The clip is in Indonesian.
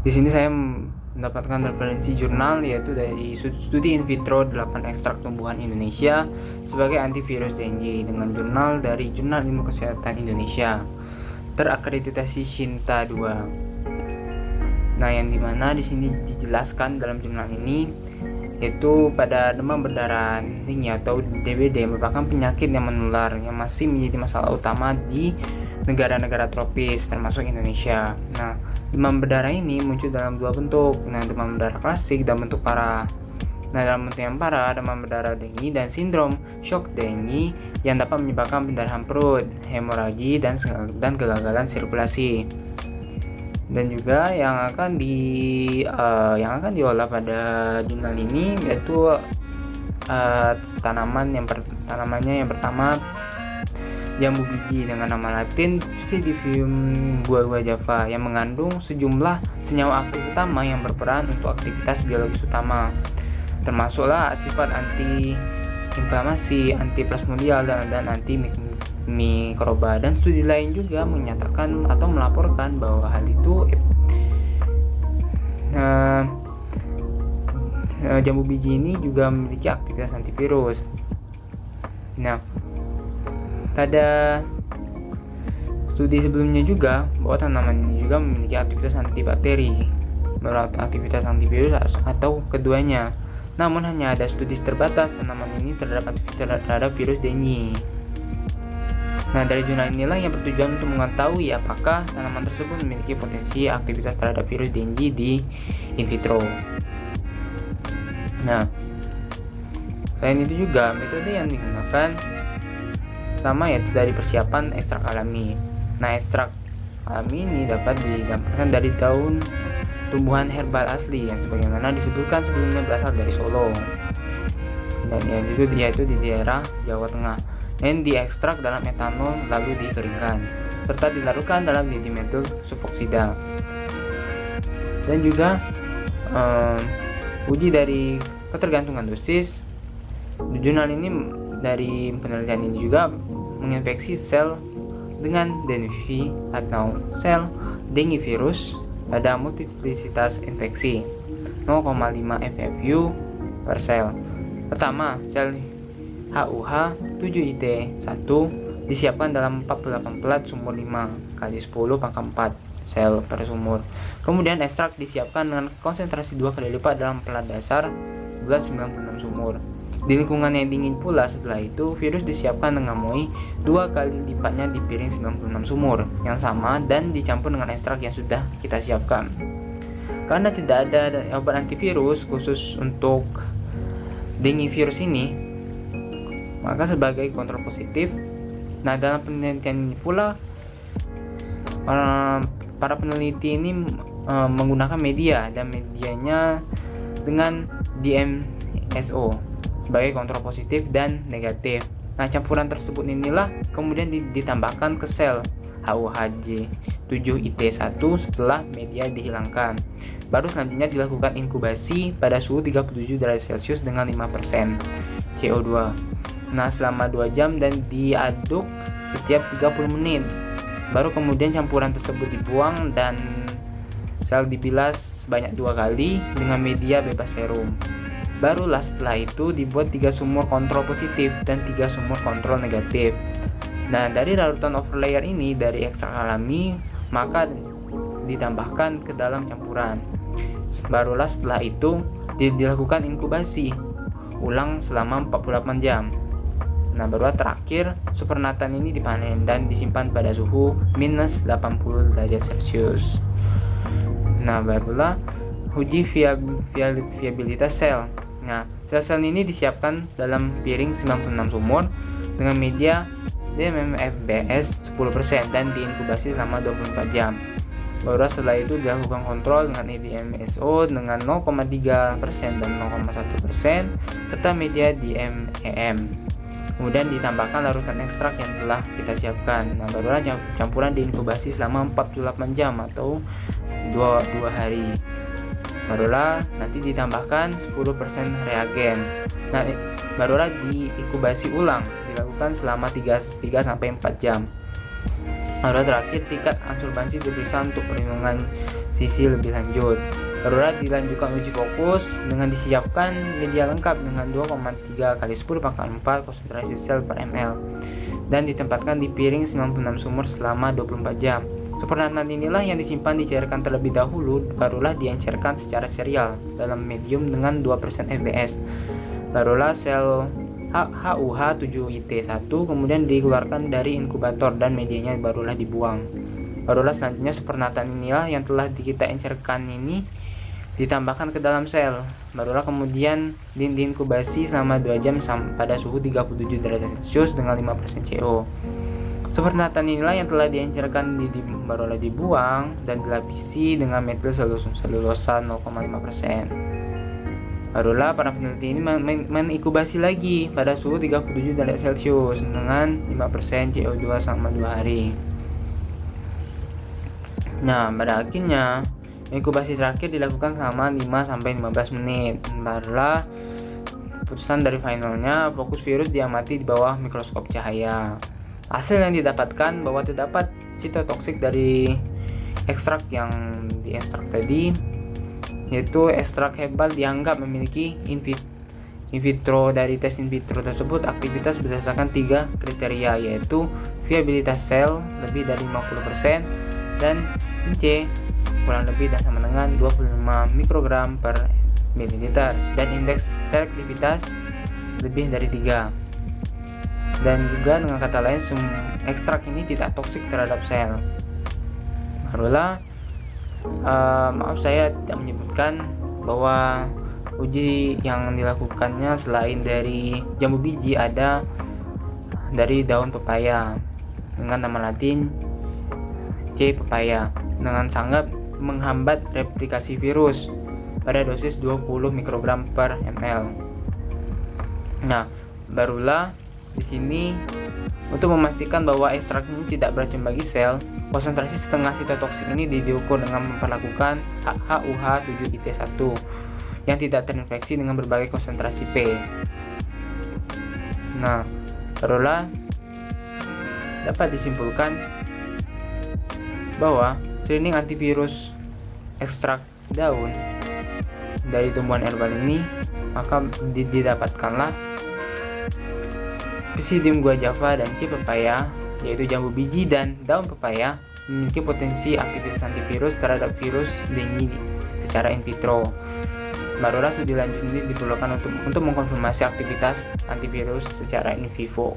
Di sini saya mendapatkan referensi jurnal yaitu dari studi in vitro 8 ekstrak tumbuhan Indonesia sebagai antivirus dengue dengan jurnal dari Jurnal Ilmu Kesehatan Indonesia terakreditasi Shinta 2. Nah, yang dimana di sini dijelaskan dalam jurnal ini yaitu pada demam berdarah dingin atau DBD merupakan penyakit yang menular yang masih menjadi masalah utama di negara-negara tropis termasuk Indonesia. Nah, demam berdarah ini muncul dalam dua bentuk. Nah, demam berdarah klasik dan bentuk parah. Nah, dalam bentuk yang parah, demam berdarah dengue dan sindrom shock dengue yang dapat menyebabkan pendarahan perut, hemoragi dan kegagalan sirkulasi. Dan juga yang akan diolah pada jurnal ini yaitu tanamannya yang pertama jambu biji dengan nama latin Psididium guava java yang mengandung sejumlah senyawa aktif utama yang berperan untuk aktivitas biologis utama, termasuklah sifat anti-inflamasi, antiplasmodial dan anti mikroba. Dan studi lain juga menyatakan atau melaporkan bahwa hal itu jambu biji ini juga memiliki aktivitas antivirus. Nah, pada studi sebelumnya juga bahwa tanaman ini juga memiliki aktivitas antibakteri, aktivitas antivirus atau keduanya. Namun hanya ada studi terbatas tanaman ini terhadap virus dengue. Nah, dari jurnal inilah yang bertujuan untuk mengetahui apakah tanaman tersebut memiliki potensi aktivitas terhadap virus dengue di in vitro. Nah, selain itu juga metode yang digunakan pertama yaitu dari persiapan ekstrak alami. Nah, ekstrak alami ini dapat didapatkan dari daun tumbuhan herbal asli yang sebagaimana disebutkan sebelumnya berasal dari Solo dan yang juga yaitu di daerah Jawa Tengah, yang diekstrak dalam etanol lalu dikeringkan serta dilarutkan dalam dimetil sulfoksida. Dan juga uji dari ketergantungan dosis. Jurnal ini dari penelitian ini juga menginfeksi sel dengan dengue atau sel dengue virus pada multiplicitas infeksi 0,5 FFU per sel. Pertama, sel HUH 7IT1 disiapkan dalam 48 pelat sumur 5 kali 10 pangkat 4 sel per sumur. Kemudian ekstrak disiapkan dengan konsentrasi 2 kali lipat dalam pelat dasar 96 sumur. Di lingkungan yang dingin pula setelah itu, virus disiapkan dengan MOI 2 kali lipatnya di piring 96 sumur yang sama dan dicampur dengan ekstrak yang sudah kita siapkan. Karena tidak ada obat antivirus khusus untuk dengue virus ini, maka sebagai kontrol positif, nah dalam penelitian ini pula para peneliti ini menggunakan media dan medianya dengan DMSO sebagai kontrol positif dan negatif. Nah, campuran tersebut inilah kemudian ditambahkan ke sel HUHJ 7IT1 setelah media dihilangkan. Baru selanjutnya dilakukan inkubasi pada suhu 37 derajat Celcius dengan 5% CO2. Nah, selama 2 jam dan diaduk setiap 30 menit. Baru kemudian campuran tersebut dibuang dan sel dibilas sebanyak 2 kali dengan media bebas serum. Barulah setelah itu dibuat 3 sumur kontrol positif dan 3 sumur kontrol negatif. Nah, dari larutan overlayer ini dari ekstrak alami maka ditambahkan ke dalam campuran. Barulah setelah itu dilakukan inkubasi ulang selama 48 jam. Nah, barulah terakhir supernatan ini dipanen dan disimpan pada suhu minus 80 derajat Celcius. Nah, barulah uji viabilitas sel. Nah, sel-sel ini disiapkan dalam piring 96 sumur dengan media DMFBS 10% dan diinkubasi selama 24 jam. Baru setelah itu dilakukan kontrol dengan DMSO dengan 0,3% dan 0,1% serta media DMEM. Kemudian ditambahkan larutan ekstrak yang telah kita siapkan. Nah, barulah campuran diinkubasi selama 48 jam atau 2 hari. Barulah nanti ditambahkan 10% reagen. Nah, barulah diinkubasi ulang, dilakukan selama 3 sampai 4 jam. Barulah terakhir tingkat absorbansi diperiksa untuk perlindungan sisi lebih lanjut. Barulah dilanjutkan uji fokus dengan disiapkan media lengkap dengan 2,3 kali 10 pangkat 4 konsentrasi sel per ml dan ditempatkan di piring 96 sumur selama 24 jam. Supernatant inilah yang disimpan dicairkan terlebih dahulu, barulah diencerkan secara serial dalam medium dengan 2% fps. Barulah sel HUH7IT1 kemudian dikeluarkan dari inkubator dan medianya barulah dibuang. Barulah selanjutnya supernatant inilah yang telah kita encerkan ini ditambahkan ke dalam sel. Barulah kemudian diinkubasi selama 2 jam pada suhu 37 derajat Celcius dengan 5% CO. Supernatant inilah yang telah diencerkan barulah dibuang dan dilapisi dengan metil selulosa 0,5%. Barulah para peneliti ini menginkubasi lagi pada suhu 37 derajat Celcius dengan 5% CO2 selama 2 hari. Nah, pada akhirnya inkubasi terakhir dilakukan selama 5-15 menit. Barulah keputusan dari finalnya, fokus virus diamati di bawah mikroskop cahaya. Hasil yang didapatkan bahwa terdapat sitotoksik dari ekstrak yang diekstrak tadi, yaitu ekstrak herbal dianggap memiliki in vitro. Dari tes in vitro tersebut aktivitas berdasarkan 3 kriteria, yaitu viabilitas sel lebih dari 50% dan IC kurang lebih dan sama dengan 25 mikrogram per mililiter dan indeks selektivitas lebih dari 3. Dan juga dengan kata lain ekstrak ini tidak toksik terhadap sel. Barulah maaf saya tidak menyebutkan bahwa uji yang dilakukannya selain dari jambu biji ada dari daun pepaya dengan nama latin C. pepaya dengan sangat menghambat replikasi virus pada dosis 20 mikrogram per ml. Nah, barulah di sini untuk memastikan bahwa ekstrak ini tidak beracun bagi sel, konsentrasi setengah sitotoksik ini diukur dengan memperlakukan HUH7IT1 yang tidak terinfeksi dengan berbagai konsentrasi P. Nah, barulah dapat disimpulkan bahwa screening antivirus ekstrak daun dari tumbuhan herbal ini maka didapatkanlah Psidium guajava dan C. pepaya, yaitu jambu biji dan daun pepaya memiliki potensi aktivitas antivirus terhadap virus dengue secara in vitro. Barulah studi lanjut ini diperlukan untuk mengkonfirmasi aktivitas antivirus secara in vivo.